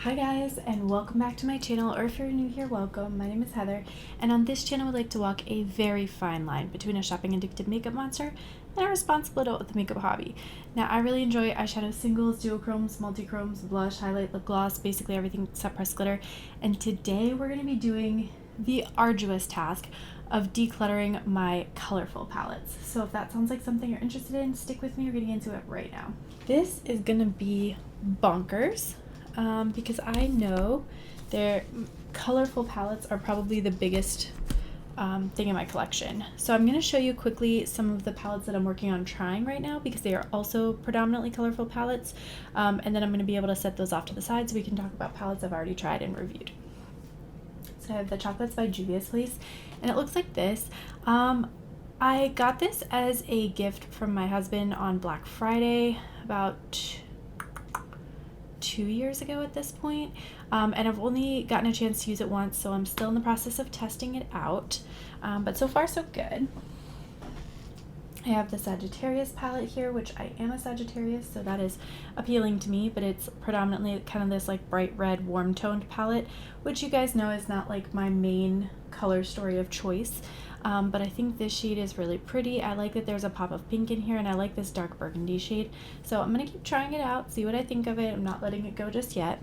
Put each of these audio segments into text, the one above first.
Hi guys, and welcome back to my channel, or if you're new here, welcome. My name is Heather, and on this channel I would like to walk a very fine line between a shopping addicted makeup monster and a responsible adult with a makeup hobby. Now, I really enjoy eyeshadow singles, duochromes, multichromes, blush, highlight, lip gloss, basically everything except pressed glitter, and today we're going to be doing the arduous task of decluttering my colorful palettes. So if that sounds like something you're interested in, stick with me. We're getting into it right now. This is going to be bonkers. Because I know their colorful palettes are probably the biggest thing in my collection. So I'm going to show you quickly some of the palettes that I'm working on trying right now because they are also predominantly colorful palettes. And then I'm going to be able to set those off to the side so we can talk about palettes I've already tried and reviewed. So I have the Chocolates by Juvia's Place, and it looks like this. I got this as a gift from my husband on Black Friday about 2 years ago at this point, and I've only gotten a chance to use it once, so I'm still in the process of testing it out, but so far so good. I have the Sagittarius palette here, which I am a Sagittarius, so that is appealing to me, but it's predominantly kind of this like bright red warm toned palette, which you guys know is not like my main color story of choice. But I think this shade is really pretty. I like that there's a pop of pink in here, and I like this dark burgundy shade. So I'm going to keep trying it out, see what I think of it. I'm not letting it go just yet.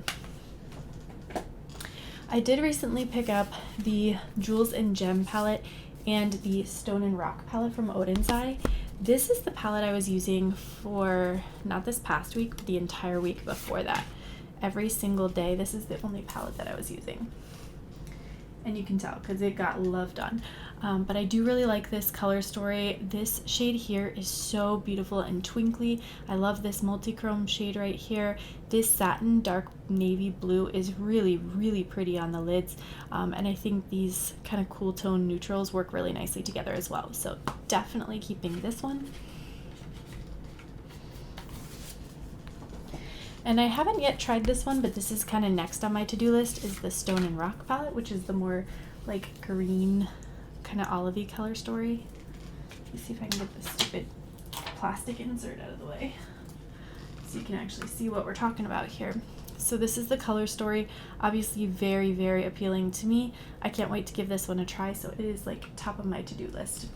I did recently pick up the Jewels and Gem palette and the Stone and Rock palette from Odin's Eye. This is the palette I was using for, not this past week, but the entire week before that. Every single day, this is the only palette that I was using. And you can tell because it got loved on. But I do really like this color story. This shade here is so beautiful and twinkly. I love this multi-chrome shade right here. This satin dark navy blue is really, really pretty on the lids. And I think these kind of cool tone neutrals work really nicely together as well. So definitely keeping this one. And I haven't yet tried this one, but this is kind of next on my to-do list, is the Stone and Rock palette, which is the more like green, kind of olivey color story. Let me see if I can get this stupid plastic insert out of the way so you can actually see what we're talking about here. So this is the color story, obviously very, very appealing to me. I can't wait to give this one a try, so it is like top of my to-do list.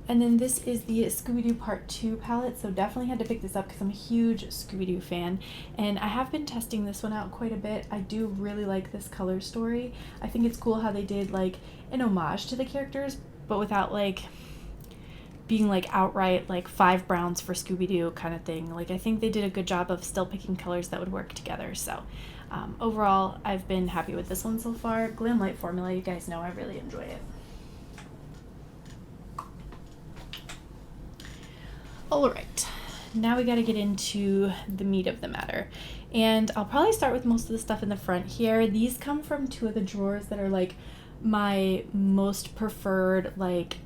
And then this is the Scooby-Doo Part 2 palette, so definitely had to pick this up because I'm a huge Scooby-Doo fan, and I have been testing this one out quite a bit. I do really like this color story. I think it's cool how they did like an homage to the characters, but without like being like outright like 5 browns for Scooby-Doo kind of thing. Like I think they did a good job of still picking colors that would work together. So overall, I've been happy with this one so far. Glam Light formula, you guys know I really enjoy it. All right, now we got to get into the meat of the matter, and I'll probably start with most of the stuff in the front here. These come from 2 of the drawers that are like my most preferred like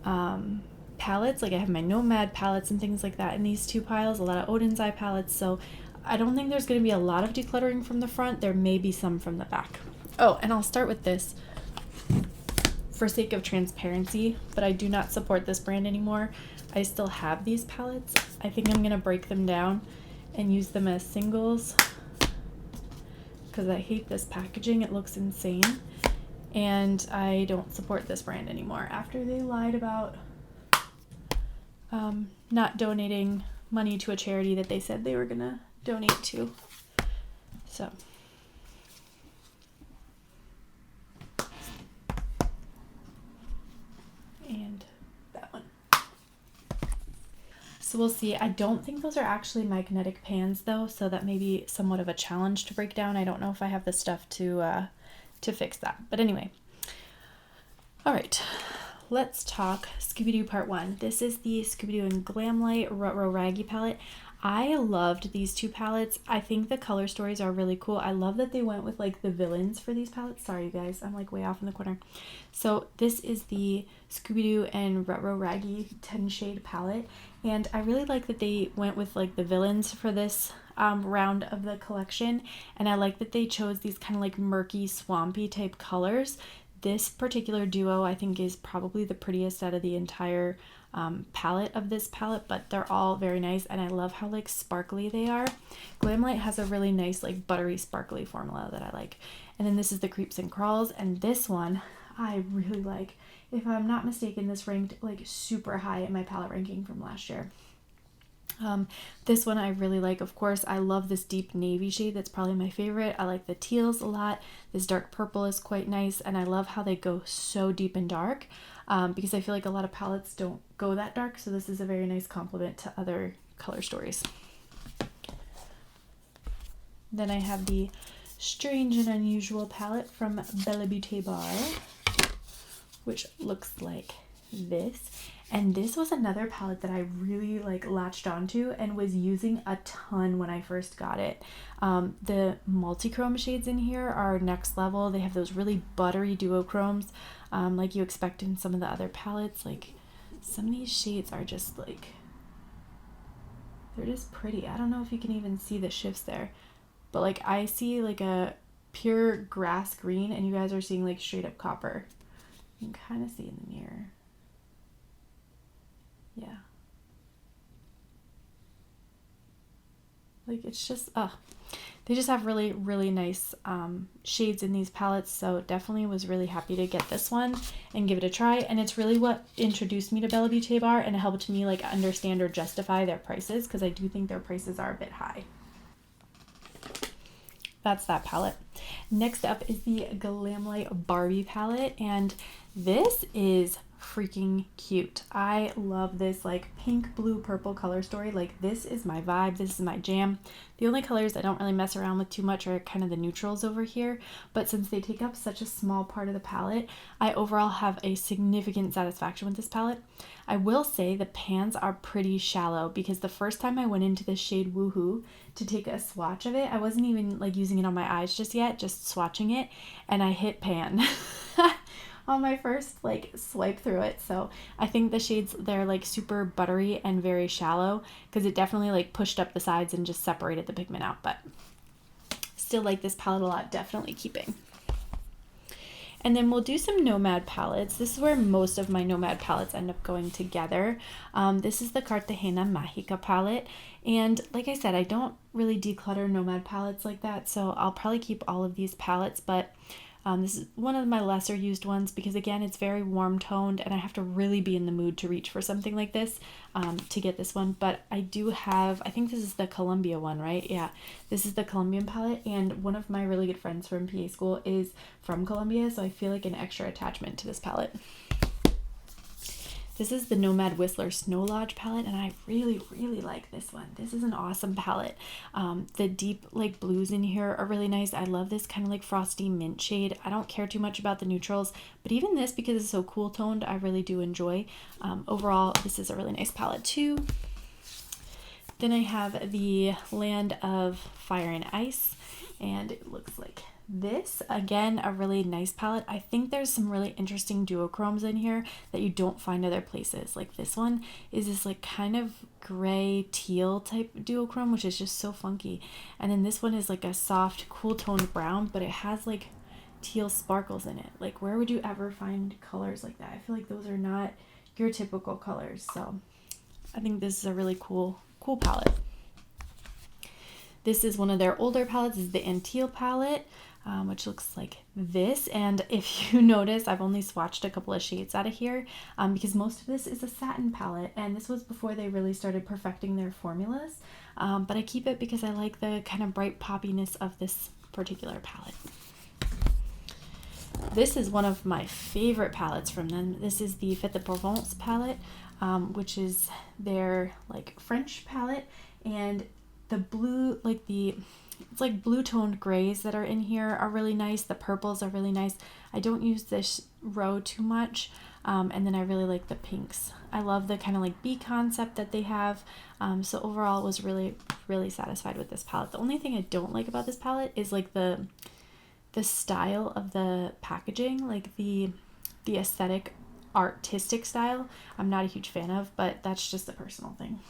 palettes. Like I have my Nomad palettes and things like that in these 2 piles, a lot of Odin's Eye palettes, so I don't think there's going to be a lot of decluttering from the front. There may be some from the back. Oh, and I'll start with this for sake of transparency, but I do not support this brand anymore. I still have these palettes. I think I'm gonna break them down and use them as singles because I hate this packaging. It looks insane, and I don't support this brand anymore after they lied about not donating money to a charity that they said they were gonna donate to. So and that one. So we'll see. I don't think those are actually magnetic pans though, so that may be somewhat of a challenge to break down. I don't know if I have the stuff to fix that. But anyway. All right. Let's talk Scooby-Doo Part 1. This is the Scooby-Doo and Glamlight Ruh-Roh Raggy palette. I loved these 2 palettes. I think the color stories are really cool. I love that they went with like the villains for these palettes. Sorry you guys, I'm like way off in the corner. So this is the Scooby-Doo and Ruh-Roh Raggy 10 shade palette, and I really like that they went with like the villains for this round of the collection, and I like that they chose these kind of like murky swampy type colors. This particular duo I think is probably the prettiest out of the entire palette of this palette, but they're all very nice, and I love how like sparkly they are. Glamlite has a really nice like buttery sparkly formula that I like. And then this is the Creeps and Crawls, and this one I really like. If I'm not mistaken, this ranked like super high in my palette ranking from last year. This one I really like. Of course, I love this deep navy shade. That's probably my favorite. I like the teals a lot. This dark purple is quite nice, and I love how they go so deep and dark, because I feel like a lot of palettes don't go that dark, so this is a very nice complement to other color stories. Then I have the Strange and Unusual palette from Bella Beauté Bar, which looks like this. And this was another palette that I really like latched onto and was using a ton when I first got it. The multi-chrome shades in here are next level. They have those really buttery duochromes, like you expect in some of the other palettes. Like some of these shades are just like, they're just pretty. I don't know if you can even see the shifts there, but like I see like a pure grass green, and you guys are seeing like straight up copper. You can kind of see in the mirror. Yeah. Like it's just, they just have really, really nice shades in these palettes. So definitely was really happy to get this one and give it a try. And it's really what introduced me to Bella Beauté Bar and helped me like understand or justify their prices, because I do think their prices are a bit high. That's that palette. Next up is the Glamlite Barbie palette, and this is freaking cute. I love this like pink, blue, purple color story. Like this is my vibe. This is my jam. The only colors I don't really mess around with too much are kind of the neutrals over here, but since they take up such a small part of the palette, I overall have a significant satisfaction with this palette. I will say the pans are pretty shallow, because the first time I went into this shade Woohoo to take a swatch of it, I wasn't even like using it on my eyes just yet, just swatching it, and I hit pan on my first like swipe through it. So I think the shades, they're like super buttery and very shallow, because it definitely like pushed up the sides and just separated the pigment out, but still like this palette a lot, definitely keeping. And then we'll do some Nomad palettes. This is where most of my Nomad palettes end up going together. This is the Cartagena Mágica palette. And like I said, I don't really declutter Nomad palettes like that, so I'll probably keep all of these palettes, but this is one of my lesser used ones, because again, it's very warm toned and I have to really be in the mood to reach for something like this to get this one. But I do have, I think this is the Columbia one, right? Yeah, this is the Colombian palette, and one of my really good friends from PA school is from Colombia, so I feel like an extra attachment to this palette. This is the Nomad Whistler Snow Lodge palette, and I really, really like this one. This is an awesome palette. The deep like blues in here are really nice. I love this kind of like frosty mint shade. I don't care too much about the neutrals, but even this, because it's so cool toned, I really do enjoy. Overall, this is a really nice palette too. Then I have the Land of Fire and Ice, and it looks like this. Again, a really nice palette. I think there's some really interesting duochromes in here that you don't find other places. Like this one is this like kind of gray teal type duochrome, which is just so funky. And then this one is like a soft, cool toned brown, but it has like teal sparkles in it. Like where would you ever find colors like that? I feel like those are not your typical colors. So I think this is a really cool palette. This is one of their older palettes. This is the Antille palette, which looks like this. And if you notice, I've only swatched a couple of shades out of here because most of this is a satin palette, and this was before they really started perfecting their formulas. But I keep it because I like the kind of bright poppiness of this particular palette. This is one of my favorite palettes from them. This is the Fête de Provence palette, which is their like French palette, and the blue, like it's like blue toned grays that are in here are really nice. The purples are really nice. I don't use this row too much. And then I really like the pinks. I love the kind of like bee concept that they have. So overall was really, really satisfied with this palette. The only thing I don't like about this palette is like the style of the packaging, like the aesthetic artistic style. I'm not a huge fan of, but that's just a personal thing.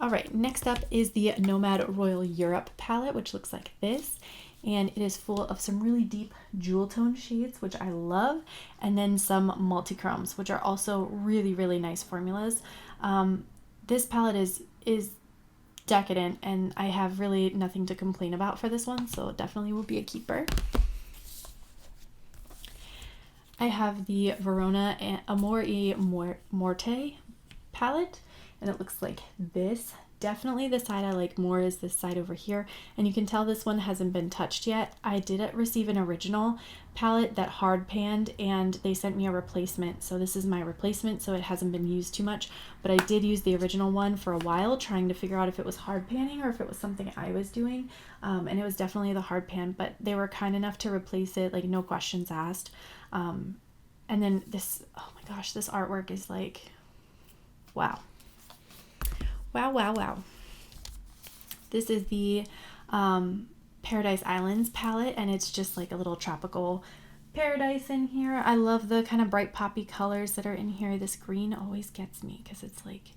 All right, next up is the Nomad Royal Europe palette, which looks like this. and it is full of some really deep jewel tone shades, which I love, and then some multi-chromes, which are also really, really nice formulas. This palette is decadent, and I have really nothing to complain about for this one, so it definitely will be a keeper. I have the Verona Amore e Morte palette, and it looks like this. Definitely the side I like more is this side over here, and you can tell this one hasn't been touched yet. I did receive an original palette that hard panned, and they sent me a replacement, so this is my replacement, so it hasn't been used too much, but I did use the original one for a while trying to figure out if it was hard panning or if it was something I was doing, and it was definitely the hard pan, but they were kind enough to replace it, like no questions asked. And then this, oh my gosh, this artwork is like, wow. Wow, wow, wow. This is the Paradise Islands palette, and it's just like a little tropical paradise in here. I love the kind of bright poppy colors that are in here. This green always gets me because it's like,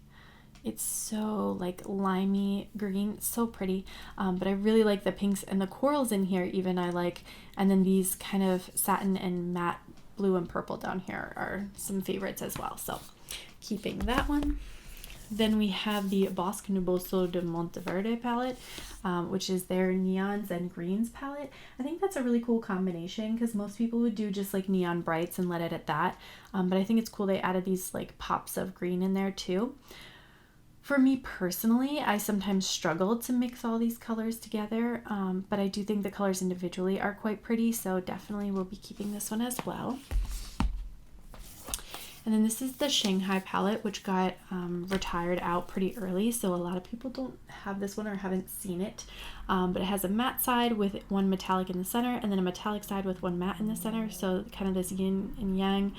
it's so like limey green. It's so pretty. But I really like the pinks and the corals in here even I like. And then these kind of satin and matte blue and purple down here are some favorites as well. So keeping that one. Then we have the Bosque Nuboso de Monteverde palette, which is their neons and greens palette. I think that's a really cool combination because most people would do just like neon brights and let it at that. But I think it's cool they added these like pops of green in there too. For me personally, I sometimes struggle to mix all these colors together, but I do think the colors individually are quite pretty, so definitely we'll be keeping this one as well. And then this is the Shanghai palette, which got retired out pretty early, so a lot of people don't have this one or haven't seen it. But it has a matte side with one metallic in the center, and then a metallic side with one matte in the center, so kind of this yin and yang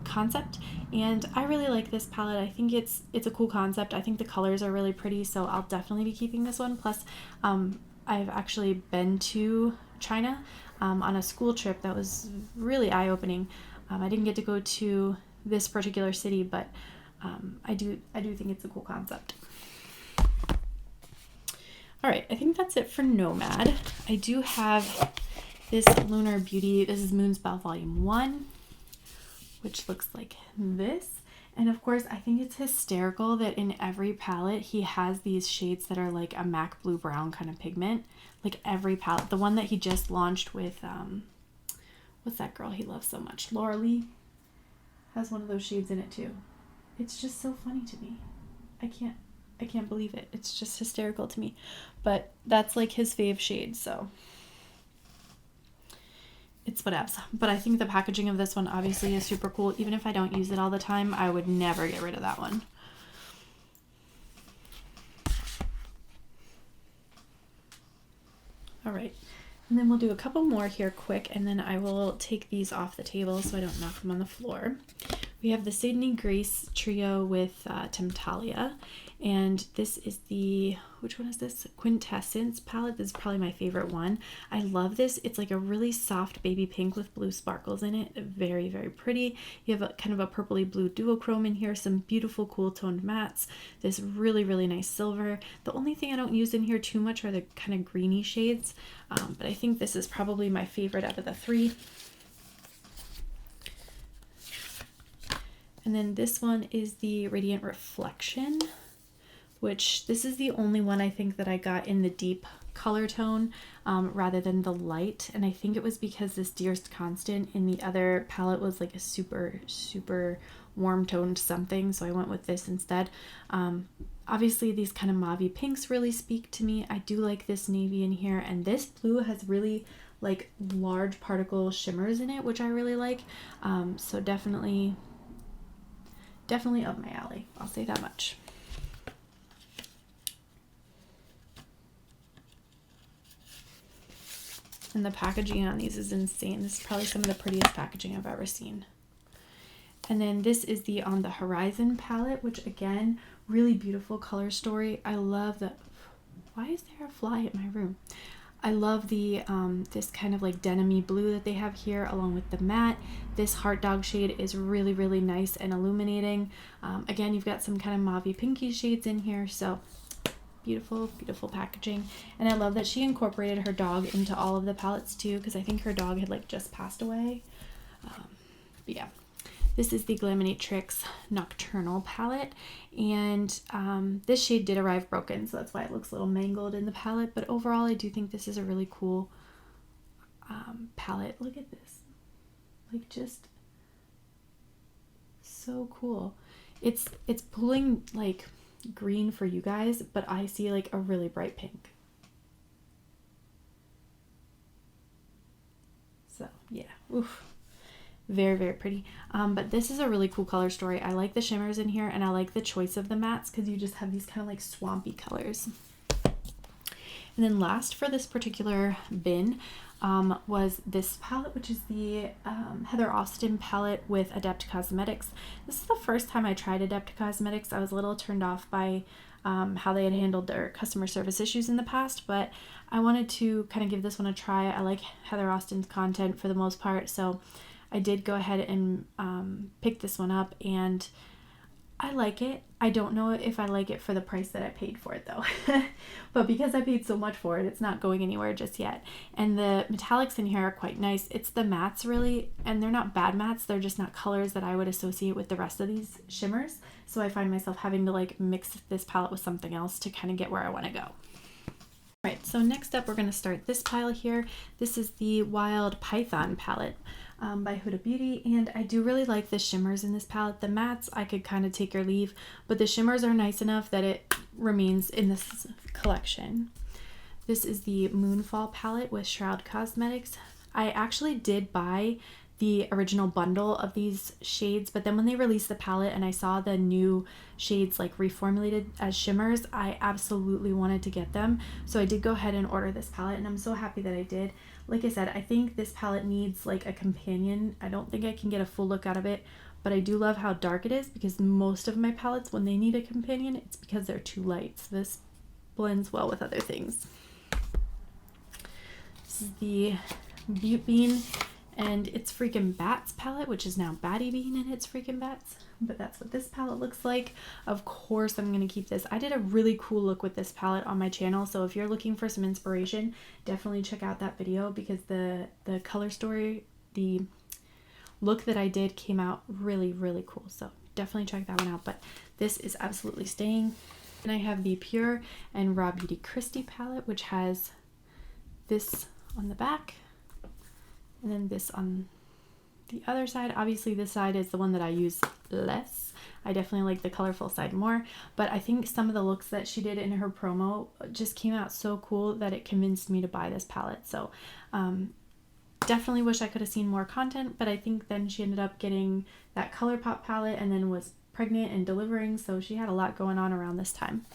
concept. And I really like this palette. I think it's a cool concept. I think the colors are really pretty, so I'll definitely be keeping this one. Plus, I've actually been to China on a school trip that was really eye-opening. I didn't get to go to this particular city, but I do think it's a cool concept. All right, I think that's it for Nomad. I do have this Lunar Beauty. This is Moonspell Volume 1, which looks like this. And of course, I think it's hysterical that in every palette he has these shades that are like a MAC blue brown kind of pigment. Like every palette. The one that he just launched with what's that girl he loves so much? Laura Lee has one of those shades in it too. It's just so funny to me. I can't believe it. It's just hysterical to me. But that's like his fave shade, so it's whatevs. But I think the packaging of this one obviously is super cool. Even if I don't use it all the time, I would never get rid of that one. All right. And then we'll do a couple more here quick, and then I will take these off the table so I don't knock them on the floor. We have the Sydney Grace Trio with Temptalia, and this is the, which one is this? Quintessence palette. This is probably my favorite one. I love this. It's like a really soft baby pink with blue sparkles in it. Very, very pretty. You have a kind of a purpley blue duochrome in here, some beautiful cool toned mattes, this really, really nice silver. The only thing I don't use in here too much are the kind of greeny shades, but I think this is probably my favorite out of the three. And then this one is the Radiant Reflection, which this is the only one I think that I got in the deep color tone rather than the light. And I think it was because this Dearest Constant in the other palette was like a super, super warm toned something. So I went with this instead. Obviously these kind of mauve pinks really speak to me. I do like this navy in here, and this blue has really like large particle shimmers in it, which I really like. So definitely up my alley. I'll say that much. And the packaging on these is insane. This is probably some of the prettiest packaging I've ever seen. And then this is the On the Horizon palette, which again, really beautiful color story. I love the, why is there a fly in my room? I love the this kind of like denim-y blue that they have here along with the matte. This Heart Dog shade is really, really nice and illuminating. Again, you've got some kind of mauve pinky shades in here, so Beautiful, beautiful packaging. And I love that she incorporated her dog into all of the palettes too, because I think her dog had like just passed away. But yeah, this is the Glaminatrix Nocturnal palette, and this shade did arrive broken, so that's why it looks a little mangled in the palette, but overall I do think this is a really cool palette. Look at this, like just so cool. It's pulling like green for you guys, but I see like a really bright pink. So yeah, oof. Very, very pretty. But this is a really cool color story. I like the shimmers in here, and I like the choice of the mattes because you just have these kind of like swampy colors. And then last for this particular bin was this palette, which is the Heather Austin palette with Adept Cosmetics. This is the first time I tried Adept Cosmetics. I was a little turned off by how they had handled their customer service issues in the past, but I wanted to kind of give this one a try. I like Heather Austin's content for the most part, so I did go ahead and pick this one up, and I like it. I don't know if I like it for the price that I paid for it though. But because I paid so much for it, it's not going anywhere just yet. And the metallics in here are quite nice. It's the mattes really, and they're not bad mattes. They're just not colors that I would associate with the rest of these shimmers. So I find myself having to like mix this palette with something else to kind of get where I want to go. Alright, so next up we're going to start this pile here. This is the Wild Python palette by Huda Beauty, and I do really like the shimmers in this palette. The mattes I could kind of take or leave, but the shimmers are nice enough that it remains in this collection. This is the Moonfall palette with Shroud Cosmetics. I actually did buy the original bundle of these shades, but then when they released the palette and I saw the new shades like reformulated as shimmers, I absolutely wanted to get them. So I did go ahead and order this palette, and I'm so happy that I did. Like I said, I think this palette needs like a companion. I don't think I can get a full look out of it, but I do love how dark it is, because most of my palettes, when they need a companion, it's because they're too light. So this blends well with other things. This is the Butte Bean and It's Freaking Bats palette, which is now Batty Bean and It's Freaking Bats. But that's what this palette looks like. Of course I'm going to keep this. I did a really cool look with this palette on my channel, so if you're looking for some inspiration, definitely check out that video, because the color story, the look that I did came out really, really cool. So definitely check that one out. But this is absolutely staying. And I have the Pure and Raw Beauty Christie palette, which has this on the back and then this on the other side. Obviously this side is the one that I use less. I definitely like the colorful side more, but I think some of the looks that she did in her promo just came out so cool that it convinced me to buy this palette. So definitely wish I could have seen more content, but I think then she ended up getting that ColourPop palette and then was pregnant and delivering, so she had a lot going on around this time.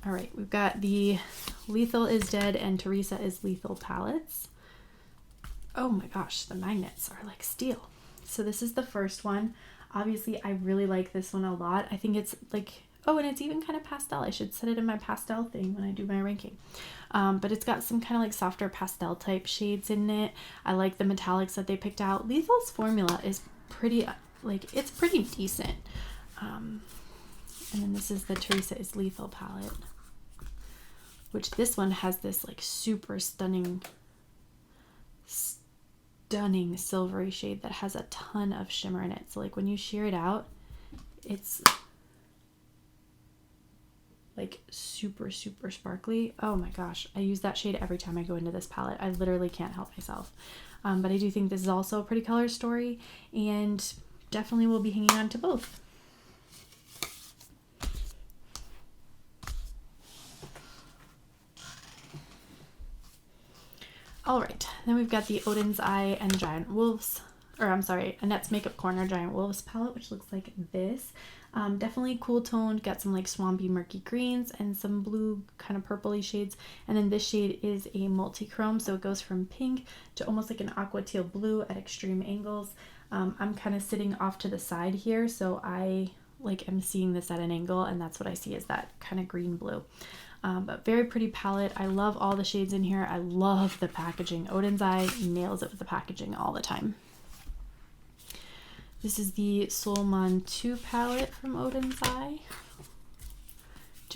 All right, we've got the Lethal is Dead and Teresa is Lethal palettes. Oh my gosh, the magnets are like steel. So this is the first one. Obviously, I really like this one a lot. I think it's like, oh, and it's even kind of pastel. I should set it in my pastel thing when I do my ranking. But it's got some kind of like softer pastel type shades in it. I like the metallics that they picked out. Lethal's formula is pretty, like, it's pretty decent. And then this is the Teresa is Lethal palette, which this one has this like super stunning silvery shade that has a ton of shimmer in it. So like when you sheer it out, it's like super, super sparkly. Oh my gosh, I use that shade every time I go into this palette. I literally can't help myself. But I do think this is also a pretty color story, and definitely will be hanging on to both. All right, then we've got the Odin's Eye and Giant Wolves, or I'm sorry, Annette's Makeup Corner Giant Wolves palette, which looks like this. Definitely cool toned, got some like swampy murky greens and some blue kind of purpley shades. And then this shade is a multi-chrome, so it goes from pink to almost like an aqua teal blue at extreme angles. I'm kind of sitting off to the side here, so I like am seeing this at an angle, and that's what I see is that kind of green blue. But very pretty palette. I love all the shades in here. I love the packaging. Odin's Eye nails it with the packaging all the time. This is the Solmon 2 palette from Odin's Eye.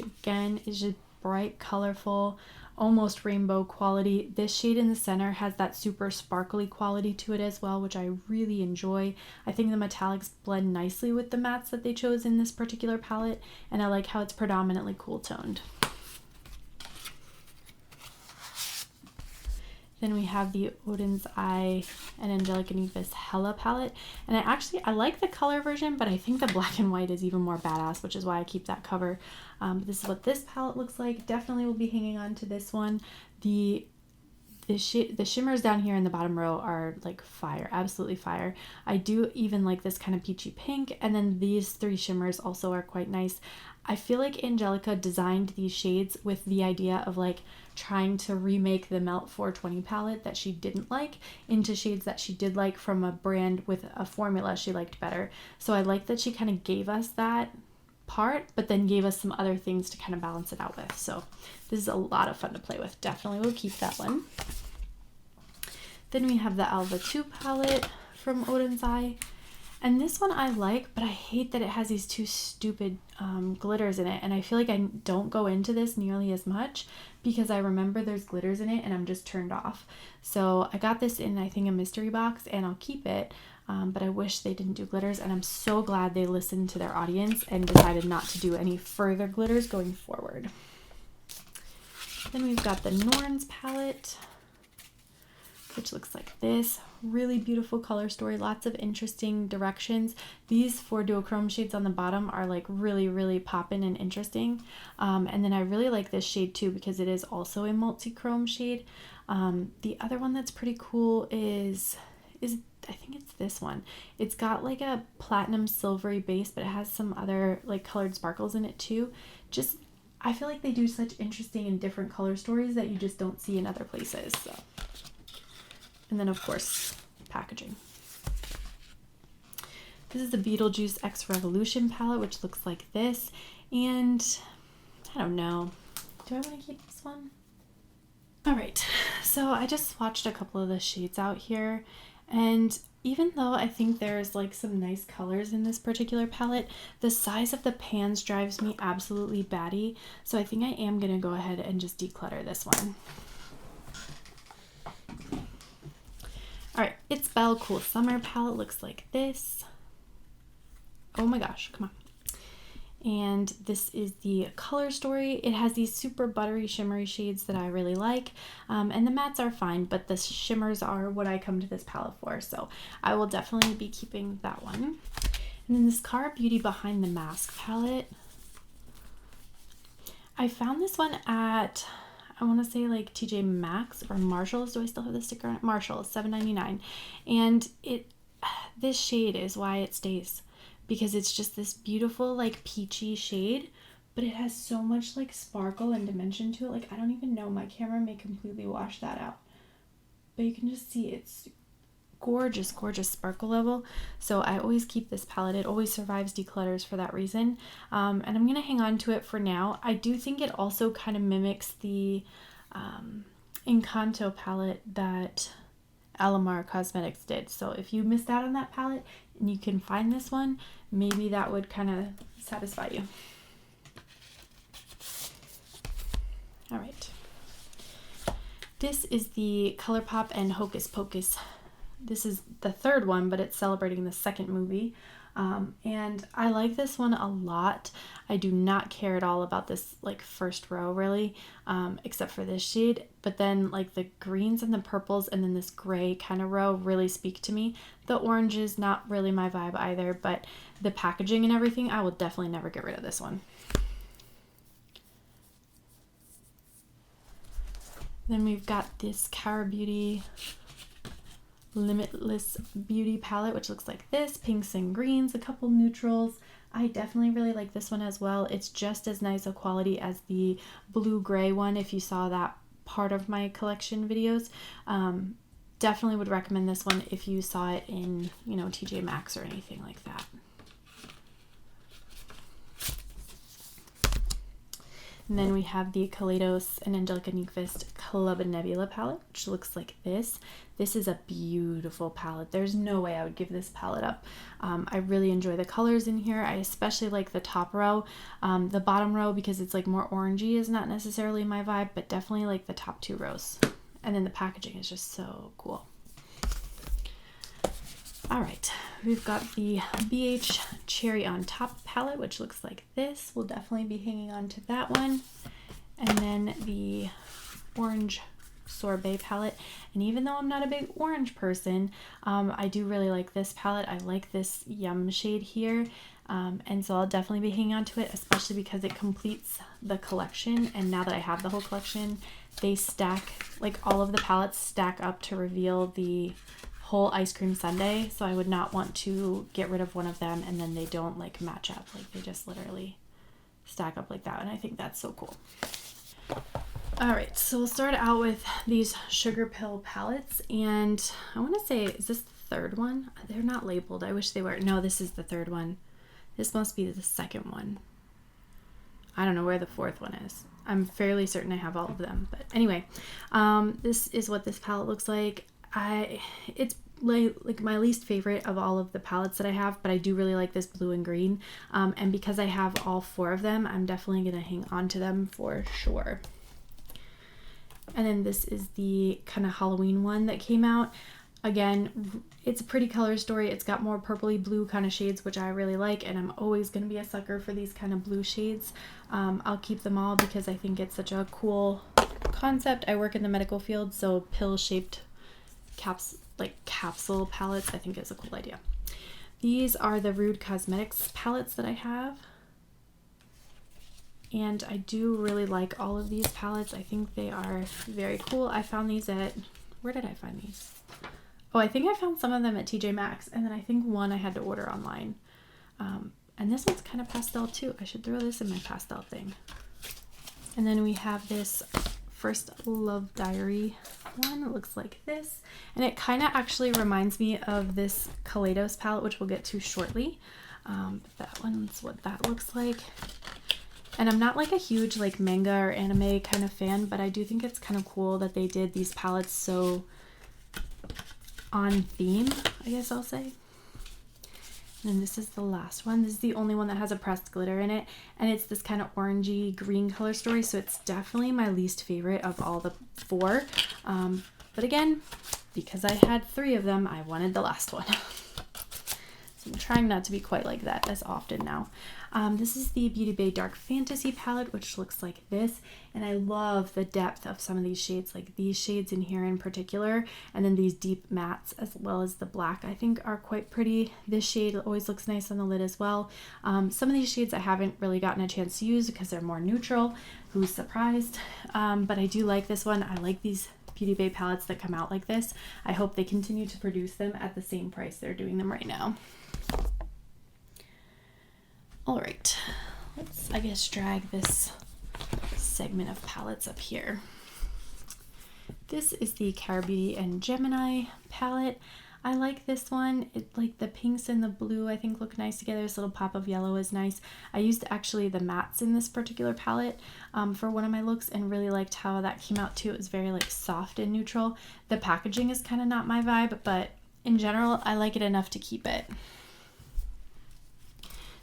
which again is just bright, colorful, almost rainbow quality. This shade in the center has that super sparkly quality to it as well, which I really enjoy. I think the metallics blend nicely with the mattes that they chose in this particular palette, and I like how it's predominantly cool toned. Then we have the Odin's Eye and Angelica Nyquist Hella palette. And I like the color version, but I think the black and white is even more badass, which is why I keep that cover. This is what this palette looks like. Definitely will be hanging on to this one. The shimmers down here in the bottom row are like fire, absolutely fire. I do even like this kind of peachy pink, and then these three shimmers also are quite nice. I feel like Angelica designed these shades with the idea of like trying to remake the Melt 420 palette that she didn't like into shades that she did like from a brand with a formula she liked better. So I like that she kind of gave us that part, but then gave us some other things to kind of balance it out with. So this is a lot of fun to play with. Definitely will keep that one. Then we have the Alva 2 palette from Odin's Eye. And this one I like, but I hate that it has these two stupid glitters in it. And I feel like I don't go into this nearly as much because I remember there's glitters in it and I'm just turned off. So I got this in, I think, a mystery box, and I'll keep it. But I wish they didn't do glitters, and I'm so glad they listened to their audience and decided not to do any further glitters going forward. Then we've got the Norns palette, which looks like this. Really beautiful color story, lots of interesting directions. These 4 duochrome shades on the bottom are like really poppin' and interesting. And then I really like this shade too because it is also a multi-chrome shade. The other one that's pretty cool is I think it's this one. It's got like a platinum silvery base, but it has some other like colored sparkles in it too. Just, I feel like they do such interesting and different color stories that you just don't see in other places. So. And then of course, packaging. This is the Beetlejuice X Revolution palette, which looks like this. And I don't know, do I want to keep this one? All right, so I just swatched a couple of the shades out here, and even though I think there's like some nice colors in this particular palette, the size of the pans drives me absolutely batty. So I think I am gonna go ahead and just declutter this one. All right, It's Belle Cool Summer palette looks like this. Oh my gosh, come on. And this is the color story. It has these super buttery shimmery shades that I really like. And the mattes are fine, but the shimmers are what I come to this palette for. So I will definitely be keeping that one. And then this Cara Beauty Behind the Mask palette. I found this one at, I want to say like TJ Maxx or Marshalls. Do I still have the sticker on it? Marshalls, $7.99. And this shade is why it stays, because it's just this beautiful like peachy shade, but it has so much like sparkle and dimension to it. Like, I don't even know, my camera may completely wash that out, but you can just see it's gorgeous sparkle level. So I always keep this palette. It always survives declutters for that reason. And I'm gonna hang on to it for now. I do think it also kind of mimics the Encanto palette that Alamar Cosmetics did. So if you missed out on that palette and you can find this one, maybe that would kind of satisfy you. All right. This is the ColourPop and Hocus Pocus. This is the third one, but it's celebrating the second movie. And I like this one a lot. I do not care at all about this like first row really, except for this shade. But then like the greens and the purples and then this gray kind of row really speak to me. The orange is not really my vibe either, but the packaging and everything, I will definitely never get rid of this one. Then we've got this Cara Beauty Limitless Beauty palette, which looks like this, pinks and greens, a couple neutrals. I definitely really like this one as well. It's just as nice a quality as the blue gray one if you saw that part of my collection videos. Definitely would recommend this one if you saw it in, you know, TJ Maxx or anything like that. And then we have the Kaleidos and Angelica Nyquist Club Nebula palette, which looks like this. This is a beautiful palette. There's no way I would give this palette up. I really enjoy the colors in here. I especially like the top row. The bottom row, because it's like more orangey, is not necessarily my vibe, but definitely like the top 2 rows. And then the packaging is just so cool. All right, we've got the BH Cherry on Top palette, which looks like this. We'll definitely be hanging on to that one. And then the Orange Sorbet palette. And even though I'm not a big orange person, I do really like this palette. I like this Yum shade here. And so I'll definitely be hanging on to it, especially because it completes the collection. And now that I have the whole collection, they stack, like all of the palettes stack up to reveal the whole ice cream sundae. So I would not want to get rid of one of them and then they don't like match up. Like they just literally stack up like that. And I think that's so cool. All right, so we'll start out with these Sugar Pill palettes. And I want to say, is this the 3rd one? They're not labeled. I wish they were. No, this is the 3rd one. This must be the 2nd one. I don't know where the 4th one is. I'm fairly certain I have all of them. But anyway, this is what this palette looks like. It's like my least favorite of all of the palettes that I have, but I do really like this blue and green. And because I have all 4 of them, I'm definitely going to hang on to them for sure. And then this is the kind of Halloween one that came out. Again, it's a pretty color story. It's got more purpley blue kind of shades, which I really like, and I'm always going to be a sucker for these kind of blue shades. I'll keep them all because I think it's such a cool concept. I work in the medical field, so pill-shaped capsule palettes I think is a cool idea. These are the Rude Cosmetics palettes that I have. And I do really like all of these palettes. I think they are very cool. I found these at, where did I find these? Oh, I think I found some of them at TJ Maxx, and then I think one I had to order online. And this one's kind of pastel too. I should throw this in my pastel thing. And then we have this First Love Diary one. It looks like this. And it kind of actually reminds me of this Kaleidos palette, which we'll get to shortly. That one's what that looks like. And I'm not like a huge like manga or anime kind of fan, but I do think it's kind of cool that they did these palettes so on theme, I guess I'll say. And then this is the last one. This is the only one that has a pressed glitter in it, and it's this kind of orangey green color story, so it's definitely my least favorite of all the 4. But again, because I had 3 of them, I wanted the last one. So I'm trying not to be quite like that as often now. This is the Beauty Bay Dark Fantasy palette, which looks like this. And I love the depth of some of these shades, like these shades in here in particular. And then these deep mattes as well as the black, I think are quite pretty. This shade always looks nice on the lid as well. Some of these shades I haven't really gotten a chance to use because they're more neutral. Who's surprised? But I do like this one. I like these Beauty Bay palettes that come out like this. I hope they continue to produce them at the same price they're doing them right now. All right, let's, I guess, drag this segment of palettes up here. This is the Cara Beauty and Gemini palette. I like this one. It, like the pinks and the blue, I think look nice together. This little pop of yellow is nice. I used actually the mattes in this particular palette for one of my looks and really liked how that came out too. It was very like soft and neutral. The packaging is kind of not my vibe, but in general, I like it enough to keep it.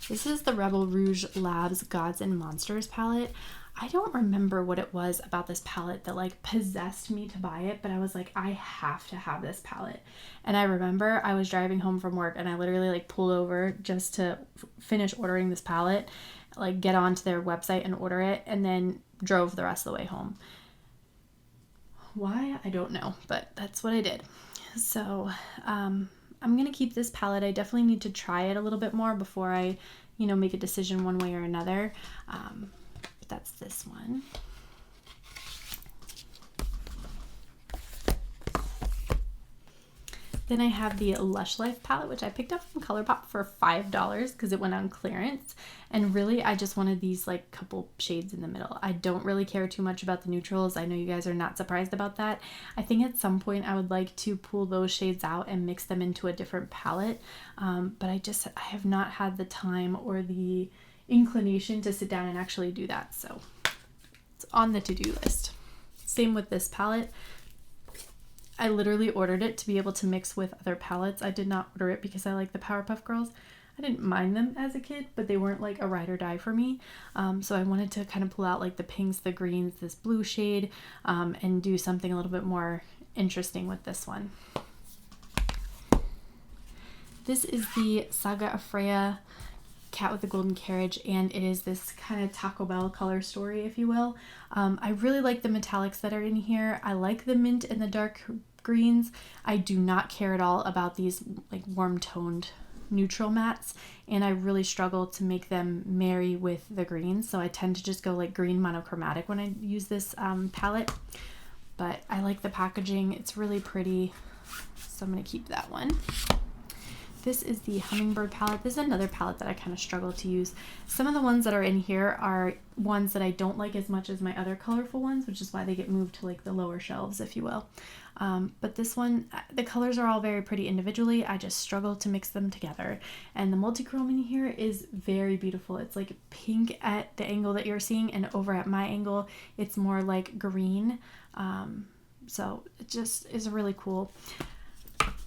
This is the Rebel Rouge Labs Gods and Monsters palette. I don't remember what it was about this palette that like possessed me to buy it, but I was like, I have to have this palette. And I remember I was driving home from work and I literally like pulled over just to finish ordering this palette, like get onto their website and order it, and then drove the rest of the way home. Why? I don't know, but that's what I did. So, I'm going to keep this palette. I definitely need to try it a little bit more before I, make a decision one way or another. But that's this one. Then I have the Lush Life palette, which I picked up from ColourPop for $5 because it went on clearance. And really, I just wanted these like couple shades in the middle. I don't really care too much about the neutrals. I know you guys are not surprised about that. I think at some point I would like to pull those shades out and mix them into a different palette. But I have not had the time or the inclination to sit down and actually do that. So it's on the to-do list. Same with this palette. I literally ordered it to be able to mix with other palettes. I did not order it because I like the Powerpuff Girls. I didn't mind them as a kid, but they weren't like a ride or die for me. So I wanted to kind of pull out like the pinks, the greens, this blue shade, and do something a little bit more interesting with this one. This is the Saga of Freya Cat with the Golden Carriage, and it is this kind of Taco Bell color story, if you will. I really like the metallics that are in here. I like the mint and the dark greens. I do not care at all about these like warm toned neutral mattes, and I really struggle to make them marry with the greens, so I tend to just go like green monochromatic when I use this palette. But I like the packaging. It's really pretty, so I'm going to keep that one. This is the Hummingbird palette. This is another palette that I kind of struggle to use. Some of the ones that are in here are ones that I don't like as much as my other colorful ones, which is why they get moved to like the lower shelves, if you will. But this one, the colors are all very pretty individually. I just struggle to mix them together. And the multi-chrome in here is very beautiful. It's like pink at the angle that you're seeing, and over at my angle, it's more like green. So it just is really cool.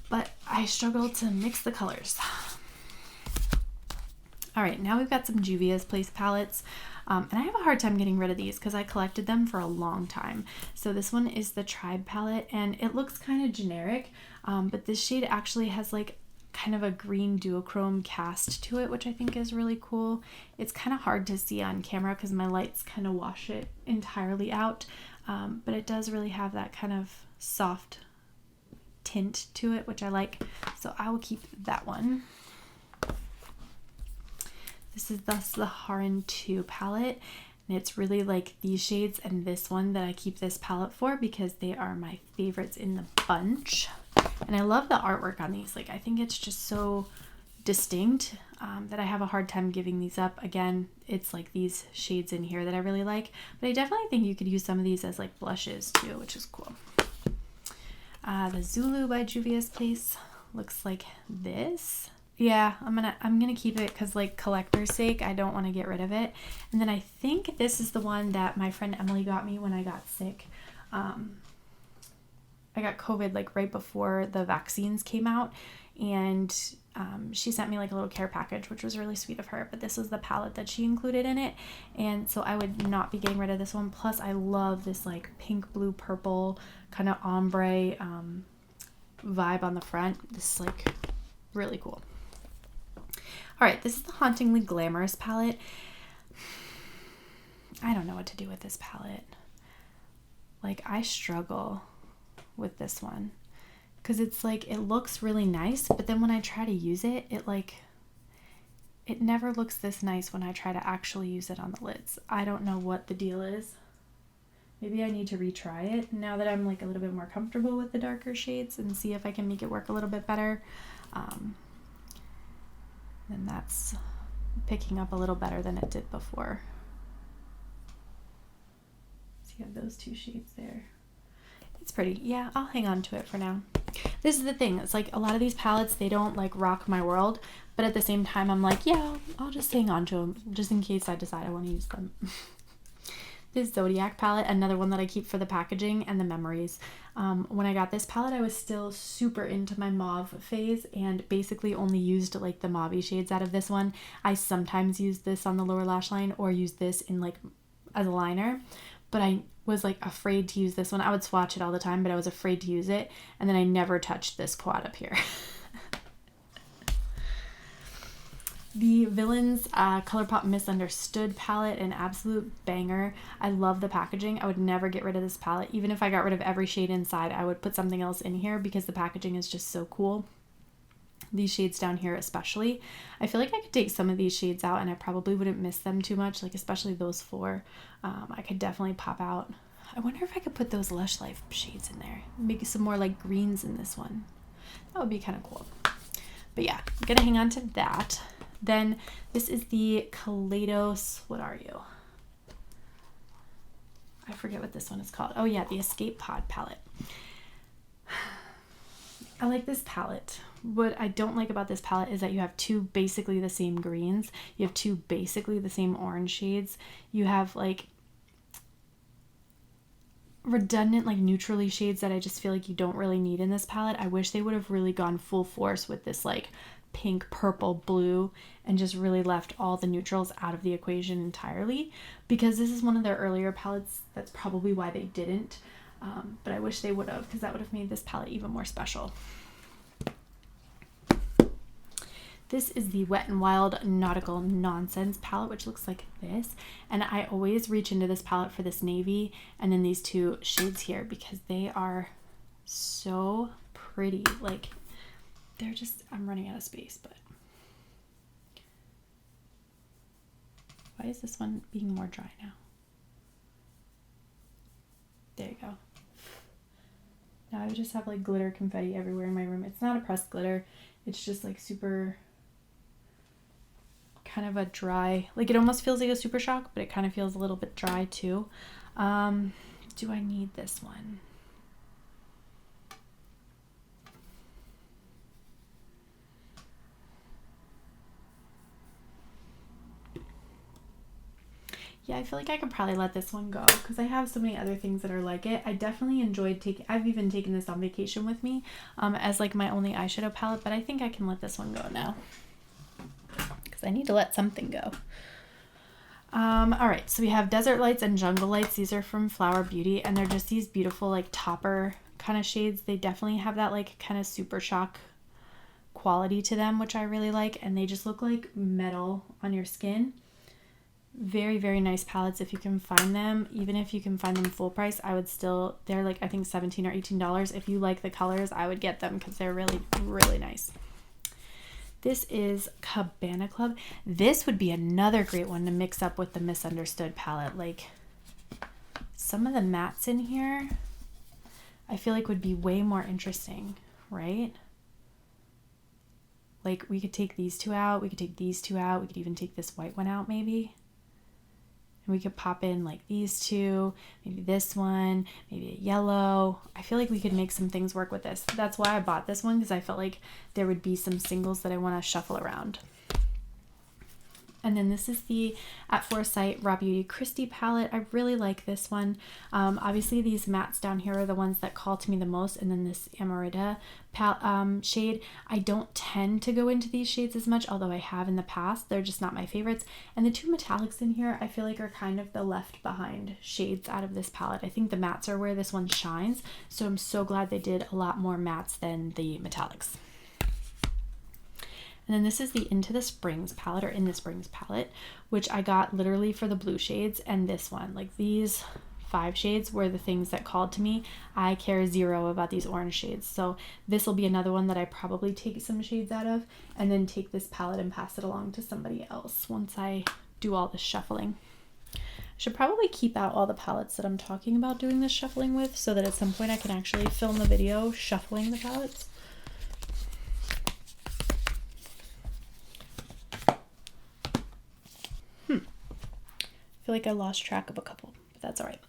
But I struggle to mix the colors. All right, now we've got some Juvia's Place palettes. And I have a hard time getting rid of these because I collected them for a long time. So this one is the Tribe palette, and it looks kind of generic, but this shade actually has like kind of a green duochrome cast to it, which I think is really cool. It's kind of hard to see on camera because my lights kind of wash it entirely out, but it does really have that kind of soft tint to it, which I like, so I will keep that one. This is thus the Haran 2 palette, and it's really like these shades and this one that I keep this palette for because they are my favorites in the bunch. And I love the artwork on these. Like, I think it's just so distinct that I have a hard time giving these up. Again, it's like these shades in here that I really like, but I definitely think you could use some of these as like blushes too, which is cool. The Zulu by Juvia's Place looks like this. Yeah, I'm gonna keep it because like collector's sake, I don't want to get rid of it. And then I think this is the one that my friend Emily got me when I got sick. I got COVID like right before the vaccines came out, and she sent me like a little care package, which was really sweet of her. But this was the palette that she included in it, and so I would not be getting rid of this one. Plus I love this like pink, blue, purple kind of ombre vibe on the front. This is like really cool. All right, this is the Hauntingly Glamorous palette. I don't know what to do with this palette. Like, I struggle with this one because it's like, it looks really nice, but then when I try to use it, it never looks this nice when I try to actually use it on the lids. I don't know what the deal is. Maybe I need to retry it now that I'm like a little bit more comfortable with the darker shades and see if I can make it work a little bit better. And that's picking up a little better than it did before. So you have those two shades there. It's pretty. Yeah, I'll hang on to it for now. This is the thing. It's like a lot of these palettes, they don't like rock my world, but at the same time, I'm like, yeah, I'll just hang on to them just in case I decide I want to use them. This Zodiac palette, another one that I keep for the packaging and the memories. When I got this palette, I was still super into my mauve phase and basically only used like the mauve shades out of this one. I sometimes use this on the lower lash line or use this in like as a liner, but I was like afraid to use this one. I would swatch it all the time, but I was afraid to use it, and then I never touched this quad up here. The Villains ColourPop Misunderstood palette, an absolute banger. I love the packaging. I would never get rid of this palette. Even if I got rid of every shade inside, I would put something else in here because the packaging is just so cool. These shades down here especially. I feel like I could take some of these shades out and I probably wouldn't miss them too much, like especially those four. I could definitely pop out. I wonder if I could put those Lush Life shades in there. Maybe some more like greens in this one. That would be kind of cool. But yeah, I'm going to hang on to that. Then this is the Kaleidos, what are you? I forget what this one is called. Oh yeah, the Escape Pod palette. I like this palette. What I don't like about this palette is that you have two basically the same greens. You have two basically the same orange shades. You have like redundant like neutrally shades that I just feel like you don't really need in this palette. I wish they would have really gone full force with this like pink, purple, blue, and just really left all the neutrals out of the equation entirely, because this is one of their earlier palettes. That's probably why they didn't, but I wish they would have, because that would have made this palette even more special. This is the Wet n Wild Nautical Nonsense palette, which looks like this. And I always reach into this palette for this navy and then these two shades here, because they are so pretty. Like, they're just, I'm running out of space, but why is this one being more dry now? There you go. Now I just have like glitter confetti everywhere in my room. It's not a pressed glitter. It's just like super, kind of a dry, like it almost feels like a Super Shock, but it kind of feels a little bit dry too. Do I need this one? Yeah, I feel like I could probably let this one go because I have so many other things that are like it. I definitely enjoyed taking, I've even taken this on vacation with me as like my only eyeshadow palette, but I think I can let this one go now. I need to let something go. All right, so we have Desert Lights and Jungle Lights. These are from Flower Beauty, and they're just these beautiful like topper kind of shades. They definitely have that like kind of Super Shock quality to them, which I really like, and they just look like metal on your skin. Very, very nice palettes if you can find them. Even if you can find them full price, I would still, they're like I think $17 or $18. If you like the colors, I would get them because they're really, really nice. This is Cabana Club. This would be another great one to mix up with the Misunderstood palette. Like some of the mattes in here, I feel like would be way more interesting, right? Like we could take these two out. We could take these two out. We could even take this white one out maybe. And we could pop in like these two, maybe this one, maybe a yellow. I feel like we could make some things work with this. That's why I bought this one, because I felt like there would be some singles that I want to shuffle around. And then this is the At Foresight Raw Beauty Christie palette. I really like this one. Obviously these mattes down here are the ones that call to me the most, and then this Amarita shade. I don't tend to go into these shades as much, although I have in the past. They're just not my favorites. And the two metallics in here I feel like are kind of the left behind shades out of this palette. I think the mattes are where this one shines, so I'm so glad they did a lot more mattes than the metallics. And then this is the Into the Springs palette, or In the Springs palette, which I got literally for the blue shades. And this one, like these 5 shades were the things that called to me. I care zero about these orange shades. So this will be another one that I probably take some shades out of and then take this palette and pass it along to somebody else once I do all this shuffling. I should probably keep out all the palettes that I'm talking about doing this shuffling with, so that at some point I can actually film a video shuffling the palettes. I feel like I lost track of a couple, but that's all right.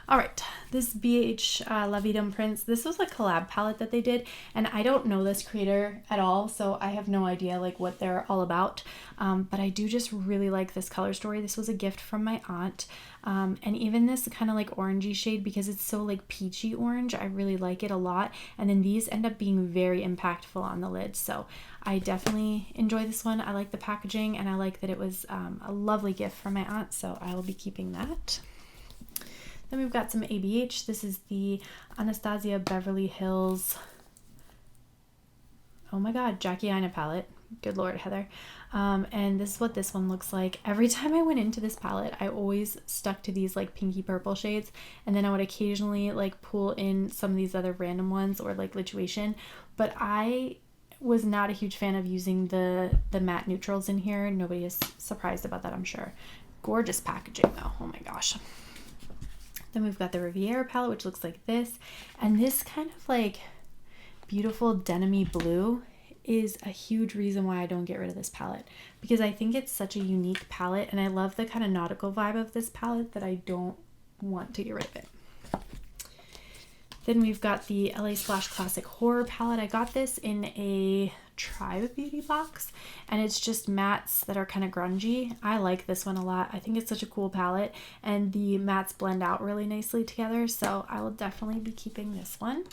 All right, this BH La Vie d'un Prince, this was a collab palette that they did, and I don't know this creator at all, so I have no idea like what they're all about, but I do just really like this color story. This was a gift from my aunt, and even this kind of like orangey shade, because it's so like peachy orange, I really like it a lot. And then these end up being very impactful on the lid, so I definitely enjoy this one. I like the packaging, and I like that it was a lovely gift from my aunt, so I will be keeping that. Then we've got some ABH. This is the Anastasia Beverly Hills, oh my god, Jackie Aina palette. Good Lord, Heather. And this is what this one looks like. Every time I went into this palette, I always stuck to these like pinky purple shades, and then I would occasionally like pull in some of these other random ones, or like Lituation, but I was not a huge fan of using the matte neutrals in here. Nobody is surprised about that, I'm sure. Gorgeous packaging though, oh my gosh. Then we've got the Riviera palette, which looks like this. And this kind of like beautiful denim-y blue is a huge reason why I don't get rid of this palette, because I think it's such a unique palette, and I love the kind of nautical vibe of this palette that I don't want to get rid of it. Then we've got the LA Splash Classic Horror palette. I got this in a Tribe beauty box, and it's just mattes that are kind of grungy. I like this one a lot. I think it's such a cool palette, and the mattes blend out really nicely together, so I will definitely be keeping this one.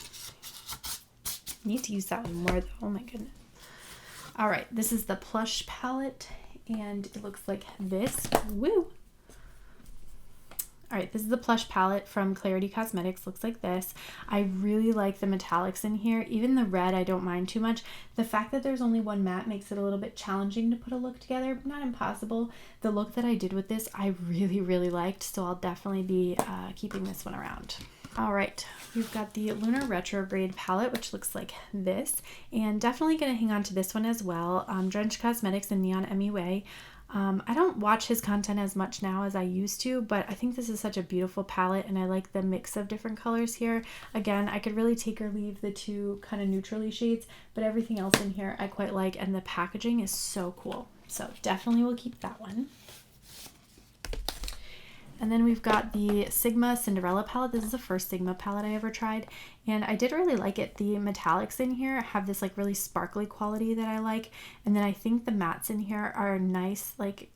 Need to use that one more though. Oh my goodness. All right, this is the Plush palette, and it looks like this. Woo! All right, this is the Plush palette from Clarity Cosmetics. Looks like this. I really like the metallics in here. Even the red, I don't mind too much. The fact that there's only one matte makes it a little bit challenging to put a look together, but not impossible. The look that I did with this, I really, really liked, so I'll definitely be keeping this one around. All right, we've got the Lunar Retrograde palette, which looks like this, and definitely going to hang on to this one as well. Drench Cosmetics and Neon MUA. I don't watch his content as much now as I used to, but I think this is such a beautiful palette, and I like the mix of different colors here. Again, I could really take or leave the two kind of neutrally shades, but everything else in here I quite like, and the packaging is so cool. So definitely will keep that one. And then we've got the Sigma Cinderella palette. This is the first Sigma palette I ever tried, and I did really like it. The metallics in here have this like really sparkly quality that I like, and then I think the mattes in here are nice, like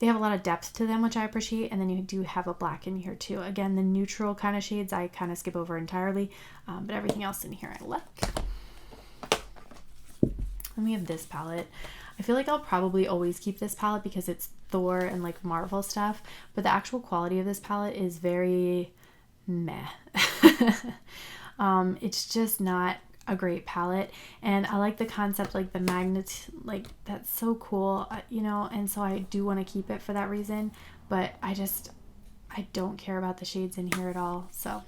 they have a lot of depth to them, which I appreciate, and then you do have a black in here too. Again, the neutral kind of shades I kind of skip over entirely, but everything else in here I like. Then we have this palette. I feel like I'll probably always keep this palette because it's Thor and like Marvel stuff, but the actual quality of this palette is very meh. It's just not a great palette, and I like the concept, like the magnet, like that's so cool, you know, and so I do want to keep it for that reason, but I don't care about the shades in here at all, so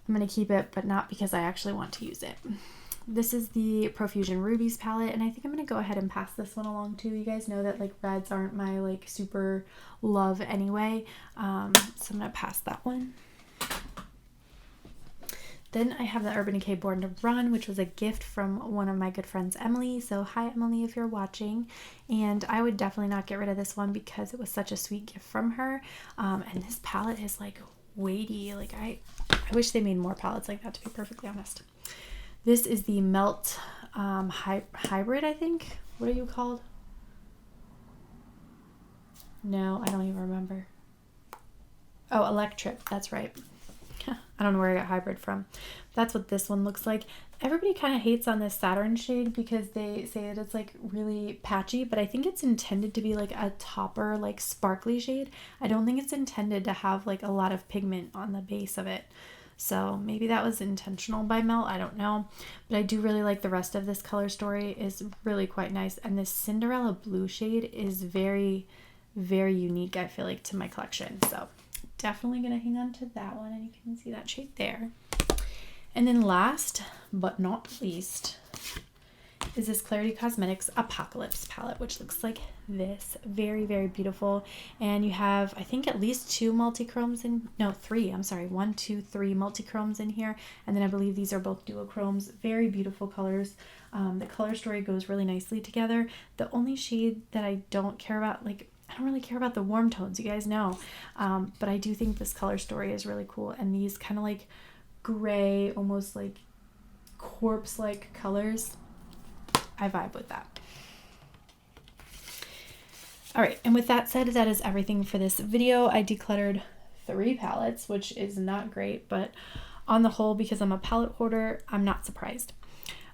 I'm going to keep it, but not because I actually want to use it. This is the Profusion Rubies palette, and I think I'm going to go ahead and pass this one along too. You guys know that like reds aren't my like super love anyway, so I'm going to pass that one. Then I have the Urban Decay Born to Run, which was a gift from one of my good friends, Emily. So hi, Emily, if you're watching. And I would definitely not get rid of this one because it was such a sweet gift from her. And this palette is like weighty. Like I wish they made more palettes like that, to be perfectly honest. This is the Melt Hybrid, I think. What are you called? No, I don't even remember. Oh, Electric. That's right. I don't know where I got hybrid from. That's what this one looks like. Everybody kind of hates on this Saturn shade because they say that it's like really patchy, but I think it's intended to be like a topper, like sparkly shade. I don't think it's intended to have like a lot of pigment on the base of it. So maybe that was intentional by Melt, I don't know. But I do really like the rest of this color story, is really quite nice. And this Cinderella blue shade is very, very unique, I feel like, to my collection. So definitely going to hang on to that one, and you can see that shade there. And then last but not least is this Clarity Cosmetics Apocalypse palette, which looks like this. Very, very beautiful. And you have, I think, at least two multichromes in, no, three, I'm sorry, 1, 2, 3 multichromes in here. And then I believe these are both duochromes. Very beautiful colors. The color story goes really nicely together. The only shade that I don't care about, like, I don't really care about the warm tones, you guys know, but I do think this color story is really cool, and these kind of like gray, almost like corpse-like colors, I vibe with that. All right, and with that said, that is everything for this video. I decluttered 3 palettes, which is not great, but on the whole, because I'm a palette hoarder, I'm not surprised.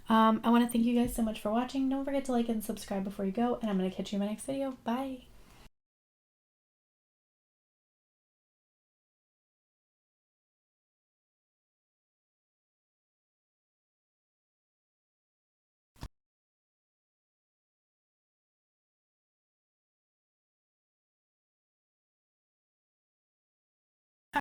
I want to thank you guys so much for watching. Don't forget to like and subscribe before you go, and I'm going to catch you in my next video. Bye!